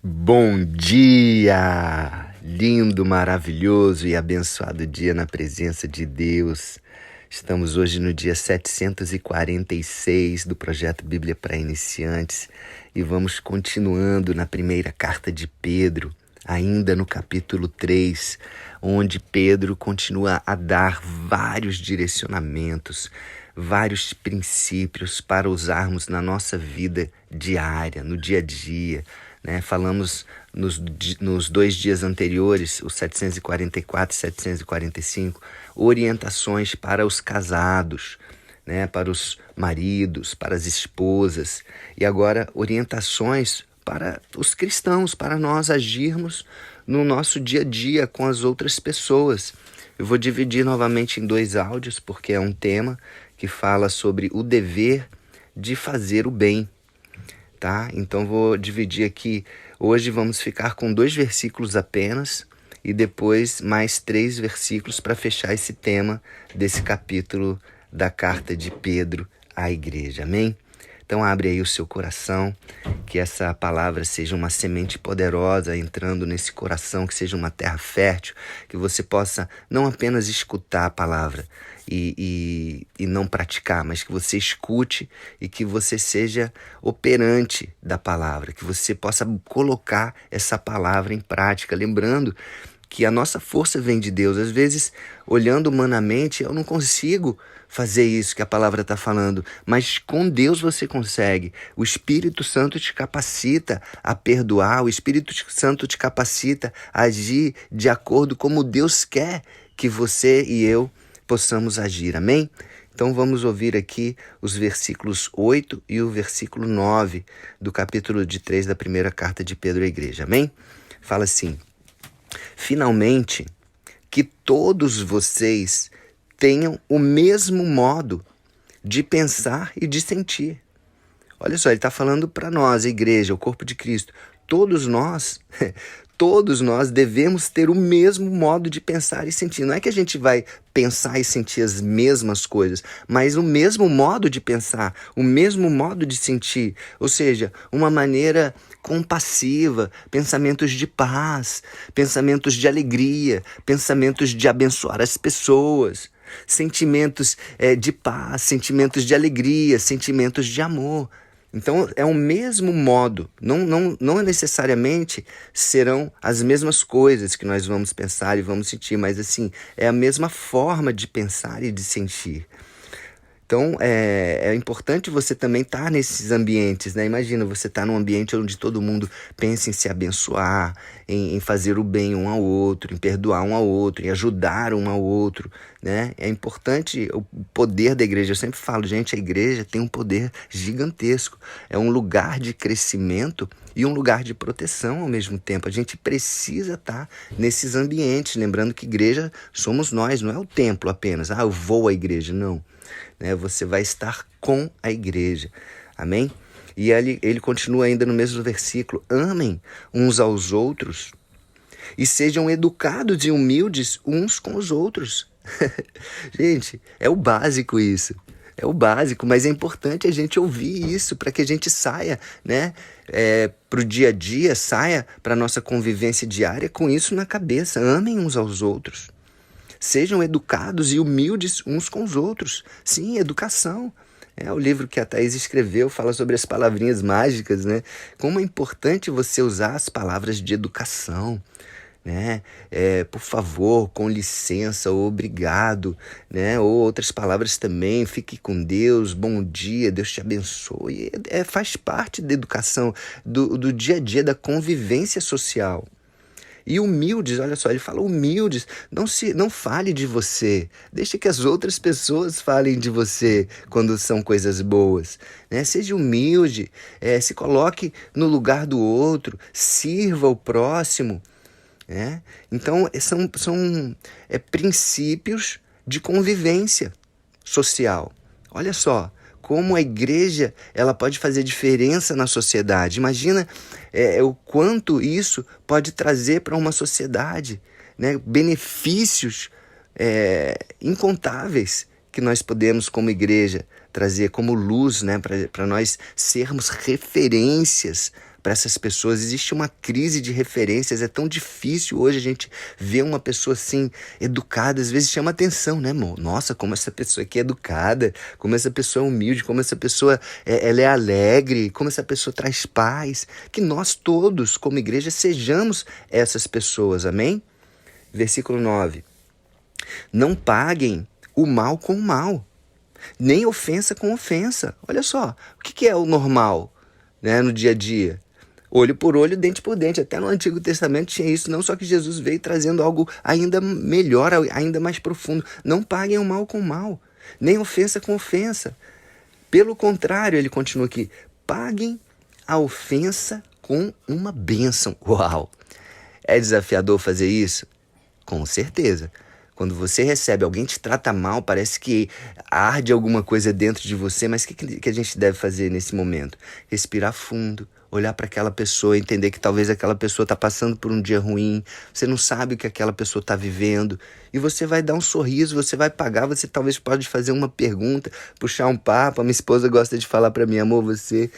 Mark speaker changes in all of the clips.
Speaker 1: Bom dia! Lindo, maravilhoso e abençoado dia na presença de Deus. Estamos hoje no dia 746 do projeto Bíblia para Iniciantes e vamos continuando na primeira carta de Pedro, ainda no capítulo 3, onde Pedro continua a dar vários direcionamentos, vários princípios para usarmos na nossa vida diária, no dia a dia. Falamos nos 2 dias anteriores, os 744 e 745, orientações para os casados, para os maridos, para as esposas, e agora orientações para os cristãos, para nós agirmos no nosso dia a dia com as outras pessoas. Eu vou dividir novamente em 2 áudios, porque é um tema que fala sobre o dever de fazer o bem. Então vou dividir aqui. Hoje vamos ficar com 2 versículos apenas e depois mais 3 versículos para fechar esse tema desse capítulo da carta de Pedro à igreja. Amém? Então abre aí o seu coração, que essa palavra seja uma semente poderosa entrando nesse coração, que seja uma terra fértil, que você possa não apenas escutar a palavra e não praticar, mas que você escute e que você seja operante da palavra, que você possa colocar essa palavra em prática, lembrando que a nossa força vem de Deus. Às vezes, olhando humanamente, eu não consigo fazer isso que a palavra está falando, mas com Deus você consegue. O Espírito Santo te capacita a perdoar, o Espírito Santo te capacita a agir de acordo como Deus quer que você e eu possamos agir. Amém? Então vamos ouvir aqui os versículos 8 e o versículo 9 do capítulo 3 da primeira carta de Pedro à igreja. Amém? Fala assim: finalmente, que todos vocês tenham o mesmo modo de pensar e de sentir. Olha só, ele está falando para nós, a igreja, o corpo de Cristo. Todos nós devemos ter o mesmo modo de pensar e sentir. Não é que a gente vai pensar e sentir as mesmas coisas, mas o mesmo modo de pensar, o mesmo modo de sentir. Ou seja, uma maneira compassiva, pensamentos de paz, pensamentos de alegria, pensamentos de abençoar as pessoas, sentimentos de paz, sentimentos de alegria, sentimentos de amor. Então é o mesmo modo, não necessariamente serão as mesmas coisas que nós vamos pensar e vamos sentir, mas assim, é a mesma forma de pensar e de sentir. Então é importante você também estar nesses ambientes, Imagina, você estar num ambiente onde todo mundo pensa em se abençoar, em fazer o bem um ao outro, em perdoar um ao outro, em ajudar um ao outro, É importante o poder da igreja. Eu sempre falo, gente, a igreja tem um poder gigantesco. É um lugar de crescimento e um lugar de proteção ao mesmo tempo. A gente precisa estar nesses ambientes, lembrando que igreja somos nós, não é o templo apenas. Eu vou à igreja, não. Você vai estar com a igreja. Amém? E ele continua ainda no mesmo versículo: amem uns aos outros e sejam educados e humildes uns com os outros. Gente, é o básico isso. É o básico, mas é importante a gente ouvir isso para que a gente saia, para o dia a dia, saia para a nossa convivência diária com isso na cabeça. Amem uns aos outros. Sejam educados e humildes uns com os outros. Sim, educação. O livro que a Thaís escreveu fala sobre as palavrinhas mágicas, Como é importante você usar as palavras de educação, por favor, com licença, obrigado, ou outras palavras também, fique com Deus, bom dia, Deus te abençoe. Faz parte da educação, do dia a dia, da convivência social. E humildes, olha só, ele fala humildes, não fale de você, deixe que as outras pessoas falem de você quando são coisas boas, Seja humilde, se coloque no lugar do outro, sirva o próximo, Então são princípios de convivência social. Olha só, como a igreja ela pode fazer diferença na sociedade. Imagina o quanto isso pode trazer para uma sociedade, benefícios incontáveis que nós podemos, como igreja, trazer como luz, para nós sermos referências para essas pessoas. Existe uma crise de referências, é tão difícil hoje a gente ver uma pessoa assim, educada, às vezes chama atenção, né, amor? Nossa, como essa pessoa aqui é educada, como essa pessoa é humilde, como essa pessoa ela é alegre, como essa pessoa traz paz. Que nós todos, como igreja, sejamos essas pessoas, amém? Versículo 9. Não paguem o mal com o mal, nem ofensa com ofensa. Olha só, o que é o normal, né, no dia a dia? Olho por olho, dente por dente. Até no Antigo Testamento tinha isso, não, só que Jesus veio trazendo algo ainda melhor, ainda mais profundo. Não paguem o mal com o mal, nem ofensa com ofensa. Pelo contrário, ele continua aqui, paguem a ofensa com uma bênção. Uau! É desafiador fazer isso? Com certeza. Quando você recebe, alguém te trata mal, parece que arde alguma coisa dentro de você, mas o que a gente deve fazer nesse momento? Respirar fundo, olhar para aquela pessoa, entender que talvez aquela pessoa está passando por um dia ruim, você não sabe o que aquela pessoa está vivendo, e você vai dar um sorriso, você vai pagar, você talvez pode fazer uma pergunta, puxar um papo. A minha esposa gosta de falar para mim, amor, você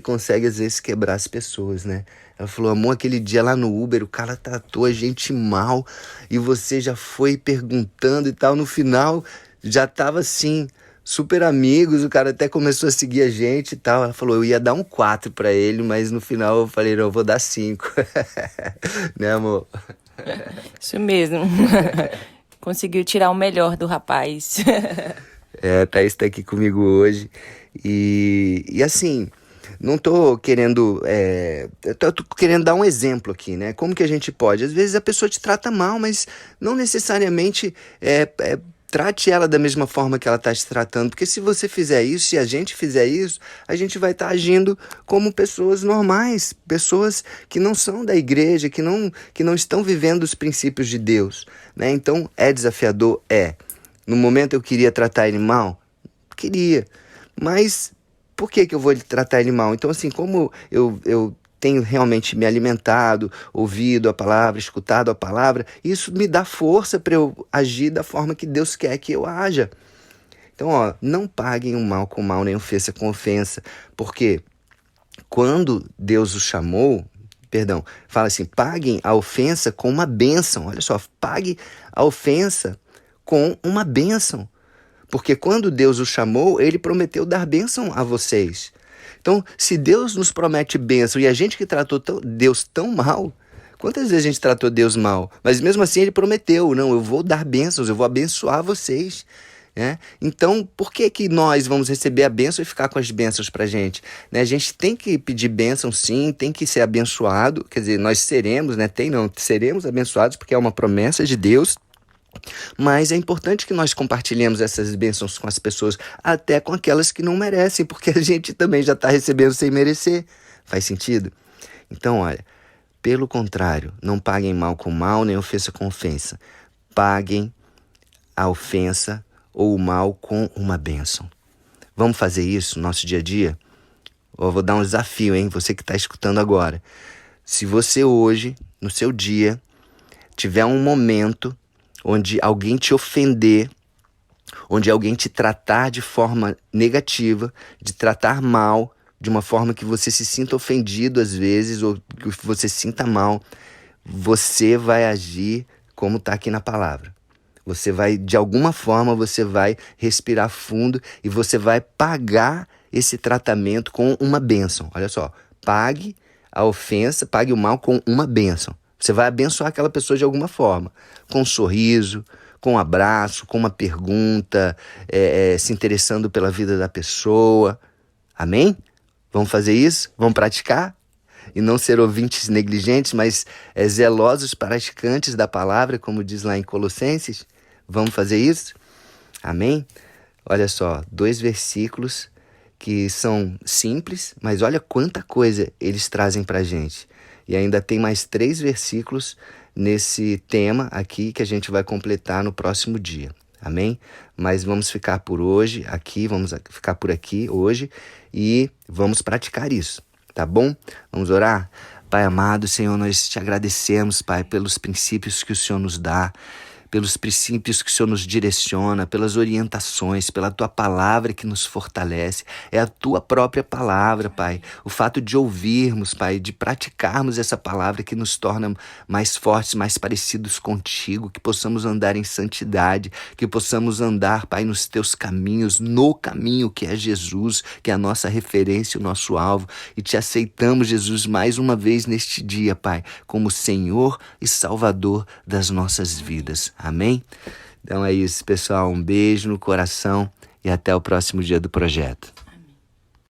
Speaker 1: consegue às vezes quebrar as pessoas, né? Ela falou, amor, aquele dia lá no Uber, o cara tratou a gente mal e você já foi perguntando e tal. No final, já tava assim, super amigos, o cara até começou a seguir a gente e tal. Ela falou, eu ia dar um 4 pra ele, mas no final eu falei, não, eu vou dar 5. Né, amor?
Speaker 2: Isso mesmo. Conseguiu tirar o melhor do rapaz.
Speaker 1: Thaís tá aqui comigo hoje. E assim... Não estou querendo... eu tô querendo dar um exemplo aqui, né? Como que a gente pode? Às vezes a pessoa te trata mal, mas não necessariamente trate ela da mesma forma que ela está te tratando. Porque se você fizer isso, se a gente fizer isso, a gente vai estar agindo como pessoas normais. Pessoas que não são da igreja, que não estão vivendo os princípios de Deus, né? Então, é desafiador? No momento eu queria tratar ele mal? Queria. Mas... por que eu vou tratar ele mal? Então, assim, como eu tenho realmente me alimentado, ouvido a palavra, escutado a palavra, isso me dá força para eu agir da forma que Deus quer que eu haja. Então, não paguem o mal com mal, nem ofensa com ofensa, porque quando Deus os chamou, fala assim, paguem a ofensa com uma bênção. Olha só, pague a ofensa com uma bênção. Porque quando Deus o chamou, ele prometeu dar bênção a vocês. Então, se Deus nos promete bênção e a gente que tratou Deus tão mal, quantas vezes a gente tratou Deus mal? Mas mesmo assim ele prometeu, não, eu vou dar bênçãos, eu vou abençoar vocês. Né? Então, por que nós vamos receber a bênção e ficar com as bênçãos pra gente? Né? A gente tem que pedir bênção, sim, tem que ser abençoado, quer dizer, nós seremos, né? Seremos abençoados porque é uma promessa de Deus. Mas é importante que nós compartilhemos essas bênçãos com as pessoas, até com aquelas que não merecem, porque a gente também já está recebendo sem merecer. Faz sentido? Então, olha, pelo contrário, não paguem mal com mal, nem ofensa com ofensa. Paguem a ofensa ou o mal com uma bênção. Vamos fazer isso no nosso dia a dia? Eu vou dar um desafio, hein? Você que está escutando agora. Se você hoje, no seu dia, tiver um momento onde alguém te ofender, onde alguém te tratar de forma negativa, de tratar mal, de uma forma que você se sinta ofendido às vezes, ou que você sinta mal, você vai agir como está aqui na palavra. Você vai, de alguma forma, você vai respirar fundo e você vai pagar esse tratamento com uma bênção. Olha só, pague a ofensa, pague o mal com uma bênção. Você vai abençoar aquela pessoa de alguma forma, com um sorriso, com um abraço, com uma pergunta, se interessando pela vida da pessoa. Amém? Vamos fazer isso? Vamos praticar? E não ser ouvintes negligentes, mas zelosos praticantes da palavra, como diz lá em Colossenses? Vamos fazer isso? Amém? Olha só, 2 versículos que são simples, mas olha quanta coisa eles trazem pra gente. E ainda tem mais 3 versículos nesse tema aqui que a gente vai completar no próximo dia. Amém? Mas vamos ficar por hoje aqui, vamos ficar por aqui hoje e vamos praticar isso, tá bom? Vamos orar? Pai amado, Senhor, nós te agradecemos, Pai, pelos princípios que o Senhor nos dá, pelos princípios que o Senhor nos direciona, pelas orientações, pela Tua palavra que nos fortalece. É a Tua própria palavra, Pai. O fato de ouvirmos, Pai, de praticarmos essa palavra que nos torna mais fortes, mais parecidos contigo, que possamos andar em santidade, que possamos andar, Pai, nos Teus caminhos, no caminho que é Jesus, que é a nossa referência, o nosso alvo. E te aceitamos, Jesus, mais uma vez neste dia, Pai, como Senhor e Salvador das nossas vidas. Amém? Então é isso, pessoal. Um beijo no coração e até o próximo dia do projeto.